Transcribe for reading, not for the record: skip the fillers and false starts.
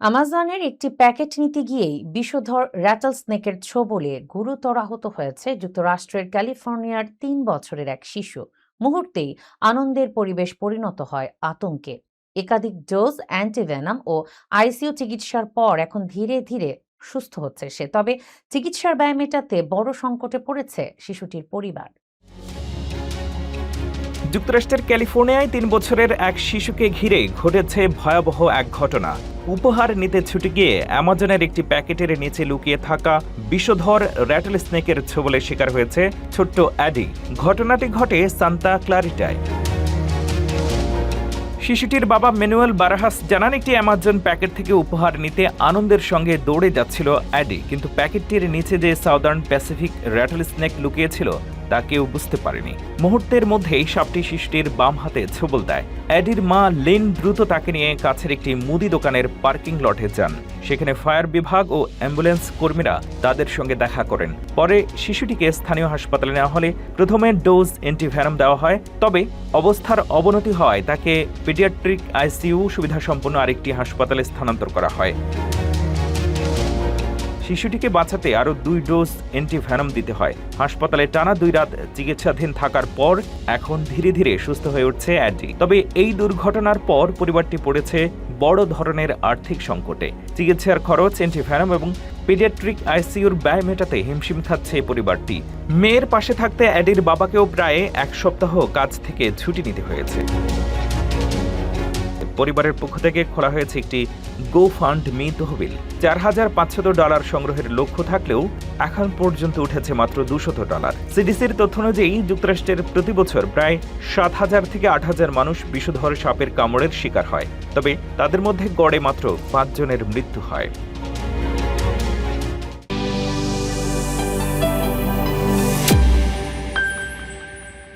আমাজনের একটি প্যাকেট নিতে গিয়েই বিষধর র্যাটল স্নেকের ছোবলে গুরুতর আহত হয়েছে যুক্তরাষ্ট্রের ক্যালিফোর্নিয়ার ৩ বছরের এক শিশু। মুহূর্তেই আনন্দের পরিবেশ পরিণত হয় আতঙ্কে। একাধিক ডোজ অ্যান্টিভেনাম ও আইসিইউ চিকিৎসার পর এখন ধীরে ধীরে সুস্থ হচ্ছে সে। তবে চিকিৎসার ব্যয় মেটাতে বড় সংকটে পড়েছে শিশুটির পরিবার। যুক্তরাষ্ট্রের ক্যালিফোর্নিয়ায় ৩ বছরের এক শিশুকে ঘিরে ঘটেছে ভয়াবহ এক ঘটনা। উপহার নিতে ছুটে গিয়ে অ্যামাজনের একটি প্যাকেটের নিচে লুকিয়ে থাকা বিষধর র্যাটল স্নেকের ছোবলে শিকার হয়েছে ছোট্ট অ্যাডি। ঘটনাটি ঘটে সান্তা ক্লারিটায়। শিশুটির বাবা ম্যানুয়েল বারাহাস জানান, একটি অ্যামাজন প্যাকেট থেকে উপহার নিতে আনন্দের সঙ্গে দৌড়ে যাচ্ছিল অ্যাডি, কিন্তু প্যাকেটটির নিচে যে সাউদার্ন প্যাসিফিক র্যাটল স্নেক লুকিয়েছিল তা কেউ বুঝতে পারেনি। মুহূর্তের মধ্যেই সাপটি শিশুটির বাম হাতে ছোবল দেয়। অ্যাডির মা লিন দ্রুত তাকে নিয়ে কাছের একটি মুদি দোকানের পার্কিং লটে যান। সেখানে ফায়ার বিভাগ ও অ্যাম্বুলেন্স কর্মীরা তাদের সঙ্গে দেখা করেন। পরে শিশুটিকে স্থানীয় হাসপাতালে নেওয়া হলে প্রথমে ডোজ অ্যান্টিভেনাম দেওয়া হয়, তবে অবস্থার অবনতি হওয়ায় তাকে পিডিয়াট্রিক আইসিইউ সুবিধাসম্পন্ন আরেকটি হাসপাতালে স্থানান্তর করা হয়। শিশুটিকে বাঁচাতে আরও ২ ডোজ অ্যান্টিভেনাম দিতে হয়। হাসপাতালে টানা ২ রাত চিকিৎসাধীন থাকার পর এখন ধীরে ধীরে সুস্থ হয়ে উঠছে অ্যাডি। তবে এই দুর্ঘটনার পর পরিবারটি পড়েছে বড় ধরনের আর্থিক সংকটে। চিকিৎসার খরচ, অ্যান্টিভেনাম এবং পিডিয়াট্রিক আইসিইউর ব্যয় মেটাতে হিমশিম খাচ্ছে পরিবারটি। মেয়ের পাশে থাকতে অ্যাডির বাবাকেও প্রায় ১ সপ্তাহ কাজ থেকে ছুটি নিতে হয়েছে। পরিবারের পক্ষ থেকে খোলা হয়েছে একটি গোফান্ডমি তহবিল। $৪,৫০০ সংগ্রহের লক্ষ্য থাকলেও এখন পর্যন্ত উঠেছে মাত্র $২০০। সিডিসির তথ্য অনুযায়ী যুক্তরাষ্ট্রের প্রতি বছর প্রায় ৭,০০০ থেকে ৮,০০০ মানুষ বিষধর সাপের কামড়ের শিকার হয়, তবে তাদের মধ্যে গড়ে মাত্র ৫ জনের মৃত্যু হয়।